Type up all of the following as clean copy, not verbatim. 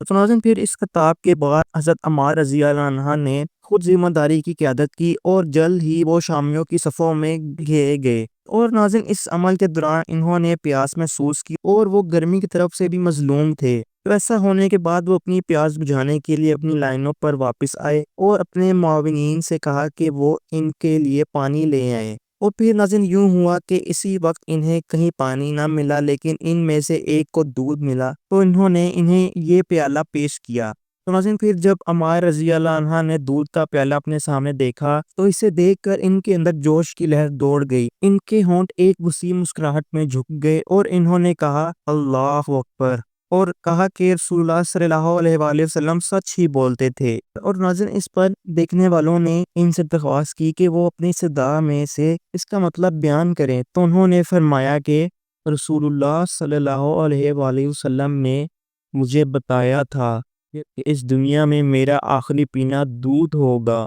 تو ناظرین پھر اس خطاب کے بعد حضرت عمار رضی اللہ عنہ نے خود ذمہ داری کی قیادت کی اور جلد ہی وہ شامیوں کی صفوں میں گھیرے گئے۔ اور ناظرین اس عمل کے دوران انہوں نے پیاس محسوس کی اور وہ گرمی کی طرف سے بھی مظلوم تھے۔ تو ایسا ہونے کے بعد وہ اپنی پیاس بجھانے کے لیے اپنی لائنوں پر واپس آئے اور اپنے معاونین سے کہا کہ وہ ان کے لیے پانی لے آئے۔ اور پھر ناظرین یوں ہوا کہ اسی وقت انہیں کہیں پانی نہ ملا، لیکن ان میں سے ایک کو دودھ ملا، تو انہوں نے انہیں یہ پیالہ پیش کیا۔ تو ناظرین پھر جب عمار رضی اللہ عنہ نے دودھ کا پیالہ اپنے سامنے دیکھا تو اسے دیکھ کر ان کے اندر جوش کی لہر دوڑ گئی، ان کے ہونٹ ایک وسیع مسکراہٹ میں جھک گئے اور انہوں نے کہا اللہ اکبر، اور کہا کہ رسول اللہ صلی اللہ علیہ وآلہ وسلم سچ ہی بولتے تھے۔ اور ناظرین اس پر دیکھنے والوں نے ان سے درخواست کی کہ وہ اپنی صدا میں سے اس کا مطلب بیان کریں، تو انہوں نے فرمایا کہ رسول اللہ صلی اللہ علیہ وآلہ وسلم نے مجھے بتایا تھا کہ اس دنیا میں میرا آخری پینا دودھ ہوگا۔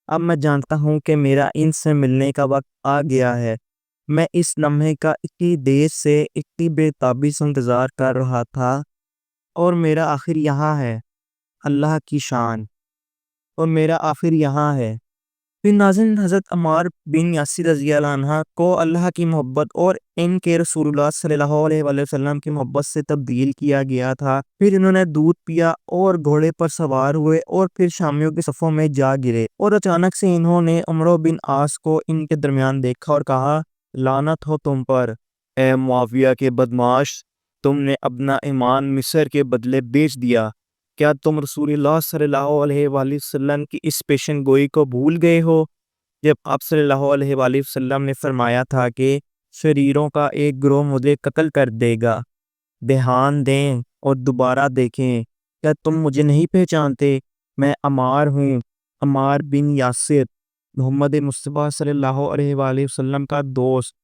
اب میں جانتا ہوں کہ میرا ان سے ملنے کا وقت آ گیا ہے۔ میں اس لمحے کا اتنی دیر سے اتنی بے تابی سے انتظار کر رہا تھا، اور میرا آخر یہاں ہے، اللہ کی شان، اور میرا آخر یہاں ہے۔ پھر ناظرین حضرت عمار بن یاسر رضی اللہ عنہ کو اللہ کی محبت اور ان کے رسول اللہ صلی اللہ علیہ وآلہ وسلم کی محبت سے تبدیل کیا گیا تھا۔ پھر انہوں نے دودھ پیا اور گھوڑے پر سوار ہوئے اور پھر شامیوں کے صفوں میں جا گرے، اور اچانک سے انہوں نے عمرو بن عاص کو ان کے درمیان دیکھا اور کہا لعنت ہو تم پر، اے معاویہ کے بدمعاش، تم نے اپنا ایمان مصر کے بدلے بیچ دیا۔ کیا تم رسول اللہ صلی اللہ علیہ وآلہ وسلم کی اس پیشن گوئی کو بھول گئے ہو جب آپ صلی اللہ علیہ وآلہ وسلم نے فرمایا تھا کہ شریروں کا ایک گروہ مجھے قتل کر دے گا؟ دھیان دیں اور دوبارہ دیکھیں، کیا تم مجھے نہیں پہچانتے؟ میں عمار ہوں، عمار بن یاسر، محمد مصطفیٰ صلی اللہ علیہ وآلہ وسلم کا دوست۔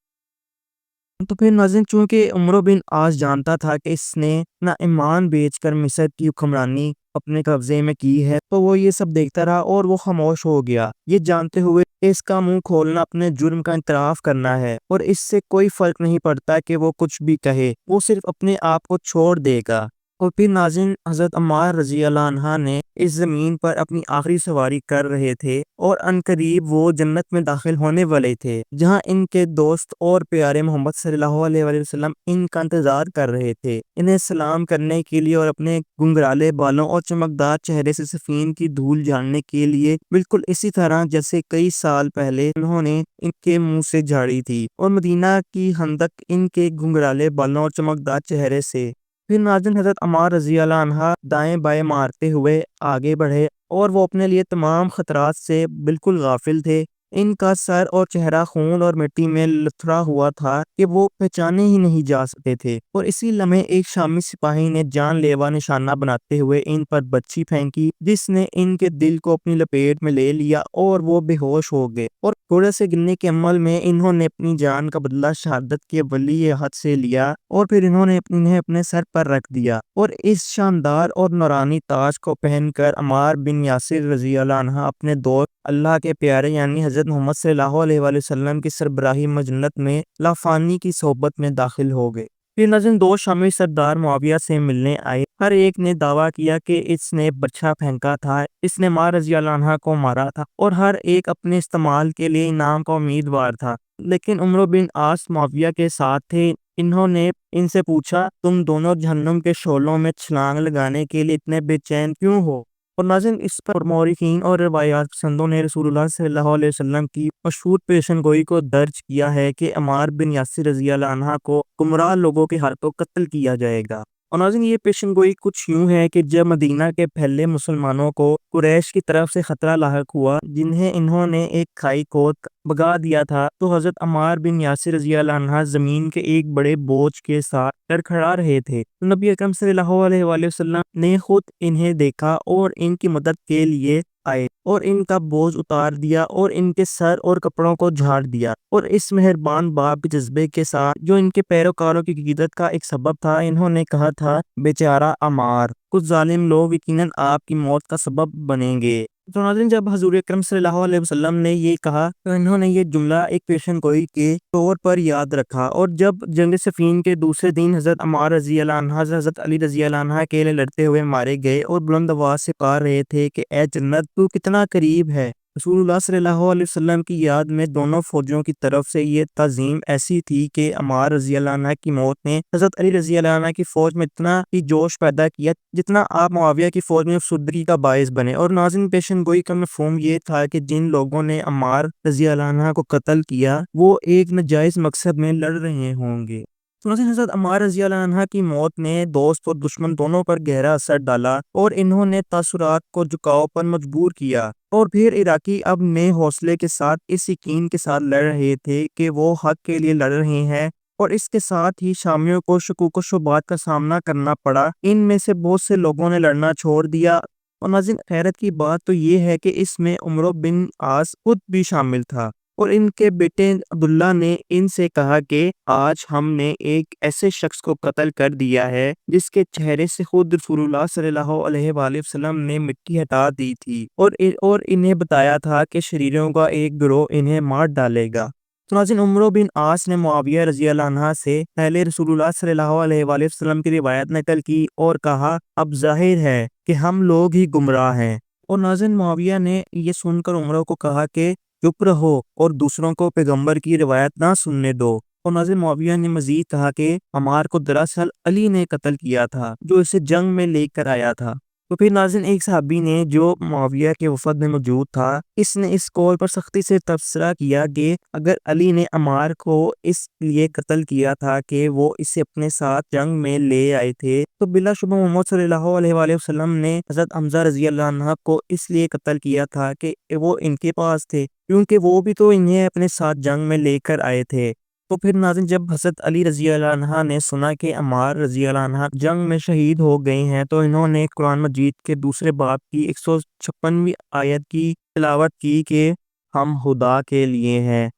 تو پھر ناظرین چونکہ عمرو بن عاص جانتا تھا کہ اس نے اپنا ایمان بیچ کر مصر کی حکمرانی اپنے قبضے میں کی ہے، تو وہ یہ سب دیکھتا رہا اور وہ خاموش ہو گیا، یہ جانتے ہوئے اس کا منہ کھولنا اپنے جرم کا اعتراف کرنا ہے، اور اس سے کوئی فرق نہیں پڑتا کہ وہ کچھ بھی کہے، وہ صرف اپنے آپ کو چھوڑ دے گا۔ اور پھر ناظرین حضرت عمار رضی اللہ عنہ نے اس زمین پر اپنی آخری سواری کر رہے تھے، اور عنقریب وہ جنت میں داخل ہونے والے تھے، جہاں ان کے دوست اور پیارے محمد صلی اللہ علیہ وآلہ وسلم ان کا انتظار کر رہے تھے، انہیں سلام کرنے کے لیے اور اپنے گنگرالے بالوں اور چمکدار چہرے سے سفین کی دھول جھاڑنے کے لیے، بالکل اسی طرح جیسے کئی سال پہلے انہوں نے ان کے منہ سے جھاڑی تھی، اور مدینہ کی خندق ان کے گنگرالے بالوں اور چمکدار چہرے سے۔ پھر ناظرین حضرت عمار رضی اللہ عنہ دائیں بائیں مارتے ہوئے آگے بڑھے، اور وہ اپنے لیے تمام خطرات سے بالکل غافل تھے۔ ان کا سر اور چہرہ خون اور مٹی میں لتھڑا ہوا تھا کہ وہ پہچانے ہی نہیں جا سکتے تھے، اور اسی لمحے ایک شامی سپاہی نے جان لیوا نشانہ بناتے ہوئے ان پر بچی پھینکی، جس نے ان کے دل کو اپنی لپیٹ میں لے لیا اور وہ بے ہوش ہو گئے، اور گھوڑے سے گرنے کے عمل میں انہوں نے اپنی جان کا بدلہ شہادت کے ولی عہد سے لیا، اور پھر انہوں نے انہیں اپنے سر پر رکھ دیا، اور اس شاندار اور نورانی تاج کو پہن کر عمار بن یاسر رضی اللہ عنہ اپنے دوست اللہ کے پیارے یعنی حضرت محمد صلی اللہ علیہ وآلہ وسلم کی سربراہی مجنت میں لافانی کی صحبت میں داخل ہو گئے۔ پھر ناظرین دو شامی سردار معاویہ سے ملنے آئے، ہر ایک نے دعویٰ کیا کہ اس نے برچھا پھینکا تھا، اس نے عمار رضی اللہ عنہ کو مارا تھا، اور ہر ایک اپنے استعمال کے لیے انعام کا امیدوار تھا، لیکن عمرو بن عاص معاویہ کے ساتھ تھے۔ انہوں نے ان سے پوچھا تم دونوں جہنم کے شعلوں میں چھلانگ لگانے کے لیے اتنے بے چین کیوں ہو؟ اور ناظرین اس پر مورخین اور روایات پسندوں نے رسول اللہ صلی اللہ علیہ وسلم کی مشہور پیشن گوئی کو درج کیا ہے کہ عمار بن یاسر رضی اللہ عنہ کو گمراہ لوگوں کے ہاتھوں قتل کیا جائے گا۔ اور ناظرین یہ پیشن گوئی کچھ یوں ہے کہ جب مدینہ کے پھیلے مسلمانوں کو قریش کی طرف سے خطرہ لاحق ہوا، جنہیں انہوں نے ایک کھائی کھود بگا دیا تھا، تو حضرت عمار بن یاسر رضی اللہ عنہ زمین کے ایک بڑے بوجھ کے ساتھ لڑکھڑا رہے تھے، تو نبی اکرم صلی اللہ علیہ وآلہ وسلم نے خود انہیں دیکھا اور ان کی مدد کے لیے آئے اور ان کا بوجھ اتار دیا اور ان کے سر اور کپڑوں کو جھاڑ دیا، اور اس مہربان باپ کے جذبے کے ساتھ جو ان کے پیروکاروں کی عقیدت کا ایک سبب تھا، انہوں نے کہا تھا بیچارہ عمار، کچھ ظالم لوگ یقیناً آپ کی موت کا سبب بنیں گے۔ تو ناظرین جب حضور اکرم صلی اللہ علیہ وسلم نے یہ کہا تو انہوں نے یہ جملہ ایک پیشن گوئی کے طور پر یاد رکھا، اور جب جنگ صفین کے دوسرے دن حضرت عمار رضی اللہ عنہ حضرت علی رضی اللہ عنہ کے لیے لڑتے ہوئے مارے گئے اور بلند آواز سے پکار رہے تھے کہ اے جنت تو کتنا قریب ہے، رسول اللہ صلی اللہ علیہ وسلم کی یاد میں دونوں فوجوں کی طرف سے یہ تعظیم ایسی تھی کہ عمار رضی اللہ عنہ کی موت نے حضرت علی رضی اللہ عنہ کی فوج میں اتنا ہی جوش پیدا کیا جتنا آپ معاویہ کی فوج میں افسردگی کا باعث بنے۔ اور ناظرین پیشن گوئی کا مفہوم یہ تھا کہ جن لوگوں نے عمار رضی اللہ عنہ کو قتل کیا وہ ایک ناجائز مقصد میں لڑ رہے ہوں گے۔ تو ناظرین حضرت عمار رضی اللہ عنہ کی موت نے دوست اور دشمن دونوں پر گہرا اثر ڈالا اور انہوں نے تاثرات کو جھکاؤ پر مجبور کیا، اور پھر عراقی اب نئے حوصلے کے ساتھ اس یقین کے ساتھ لڑ رہے تھے کہ وہ حق کے لیے لڑ رہے ہیں، اور اس کے ساتھ ہی شامیوں کو شکوک و شبہات کا سامنا کرنا پڑا۔ ان میں سے بہت سے لوگوں نے لڑنا چھوڑ دیا، اور ناظرین حیرت کی بات تو یہ ہے کہ اس میں عمرو بن عاص خود بھی شامل تھا، اور ان کے بیٹے عبداللہ نے ان سے کہا کہ آج ہم نے ایک ایسے شخص کو قتل کر دیا ہے جس کے چہرے سے خود رسول اللہ صلی اللہ علیہ وآلہ وسلم نے مٹی ہٹا دی تھی، اور انہیں بتایا تھا کہ شریروں کا ایک گروہ انہیں مار ڈالے گا۔ تو ناظرین عمرو بن عاص نے معاویہ رضی اللہ عنہ سے پہلے رسول اللہ صلی اللہ علیہ وآلہ وسلم کی روایت نقل کی اور کہا اب ظاہر ہے کہ ہم لوگ ہی گمراہ ہیں، اور ناظرین معاویہ نے یہ سن کر عمرو کو کہا کہ چپ رہو اور دوسروں کو پیغمبر کی روایت نہ سننے دو۔ اور ناظرین معاویہ نے مزید کہا کہ عمار کو دراصل علی نے قتل کیا تھا جو اسے جنگ میں لے کر آیا تھا۔ تو پھر ناظرین ایک صحابی نے جو معاویہ کے وفد میں موجود تھا، اس نے اس قول پر سختی سے تبصرہ کیا کہ اگر علی نے عمار کو اس لیے قتل کیا تھا کہ وہ اسے اپنے ساتھ جنگ میں لے آئے تھے تو بلا شبہ محمد صلی اللہ علیہ وآلہ وسلم نے حضرت حمزہ رضی اللہ عنہ کو اس لیے قتل کیا تھا کہ وہ ان کے پاس تھے، کیونکہ وہ بھی تو انہیں اپنے ساتھ جنگ میں لے کر آئے تھے۔ تو پھر ناظرین جب حضرت علی رضی اللہ عنہ نے سنا کہ عمار رضی اللہ عنہ جنگ میں شہید ہو گئے ہیں تو انہوں نے قرآن مجید کے دوسرے باب کی 156ویں آیت کی تلاوت کی کہ ہم خدا کے لیے ہیں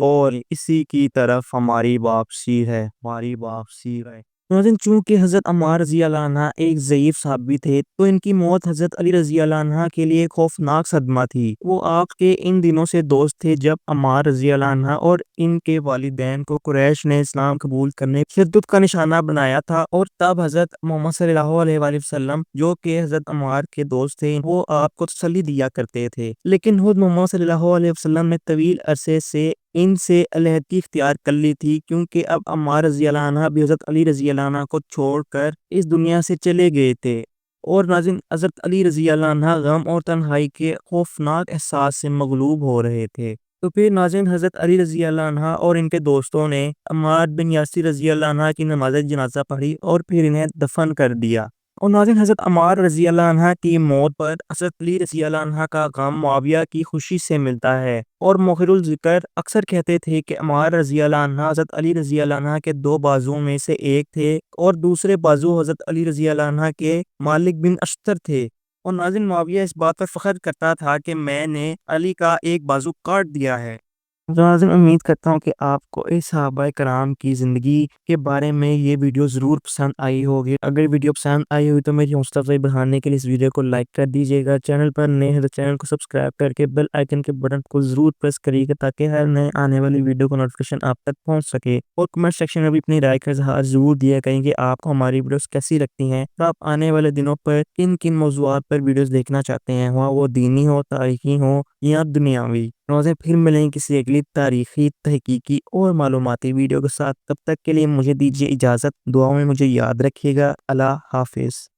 اور اسی کی طرف ہماری واپسی ہے۔ ناظرین چونکہ حضرت عمار رضی اللہ عنہ ایک ضعیف صحابی تھے تو ان کی موت حضرت علی رضی اللہ عنہ کے لیے خوفناک صدمہ تھی۔ وہ آپ کے ان دنوں سے دوست تھے جب عمار رضی اللہ عنہ اور ان کے والدین کو قریش نے اسلام قبول کرنے شدت کا نشانہ بنایا تھا، اور تب حضرت محمد صلی اللہ علیہ وآلہ وسلم جو کہ حضرت عمار کے دوست تھے وہ آپ کو تسلی دیا کرتے تھے، لیکن خود محمد صلی اللہ علیہ وسلم نے طویل عرصے سے ان سے علیحدگی اختیار کر لی تھی، کیونکہ اب عمار رضی اللہ عنہ بھی حضرت علی رضی اللہ عنہ کو چھوڑ کر اس دنیا سے چلے گئے تھے، اور ناظرین حضرت علی رضی اللہ عنہ غم اور تنہائی کے خوفناک احساس سے مغلوب ہو رہے تھے۔ تو پھر ناظرین حضرت علی رضی اللہ عنہ اور ان کے دوستوں نے عمار بن یاسر رضی اللہ عنہ کی نماز جنازہ پڑھی اور پھر انہیں دفن کر دیا۔ اور ناظرین حضرت عمار رضی اللہ عنہ کی موت پر حضرت علی رضی اللہ عنہ کا غم معاویہ کی خوشی سے ملتا ہے، اور مؤخر الذکر اکثر کہتے تھے کہ عمار رضی اللہ عنہ حضرت علی رضی اللہ عنہ کے دو بازوؤں میں سے ایک تھے، اور دوسرے بازو حضرت علی رضی اللہ عنہ کے مالک بن اشتر تھے۔ اور ناظرین معاویہ اس بات پر فخر کرتا تھا کہ میں نے علی کا ایک بازو کاٹ دیا ہے۔ ناظرین امید کرتا ہوں کہ آپ کو اس صحابہ کرام کی زندگی کے بارے میں یہ ویڈیو ضرور پسند آئی ہوگی۔ اگر ویڈیو پسند آئی ہوئی تو میری حوصلہ افزائی بڑھانے کے لیے اس ویڈیو کو لائک کر دیجیے گا، چینل پر نئے ہیں تو چینل کو سبسکرائب کر کے بیل آئیکن کے بٹن کو ضرور پریس کریے گا تاکہ ہر نئے آنے والی ویڈیو کا نوٹیفیکیشن آپ تک پہنچ سکے، اور کمنٹ سیکشن میں بھی اپنی رائے کا اظہار ضرور دیا کریں کہ آپ کو ہماری ویڈیوز کیسی لگتی ہیں، تو آپ آنے والے دنوں پر کن کن موضوعات پر ویڈیوز دیکھنا چاہتے ہیں، وہ دینی ہو، تاریخی ہو یا دنیاوی۔ ناظرین پھر ملیں کسی اگلی تاریخی، تحقیقی اور معلوماتی ویڈیو کے ساتھ، تب تک کے لیے مجھے دیجیے اجازت، دعاؤں میں مجھے یاد رکھیے گا۔ اللہ حافظ۔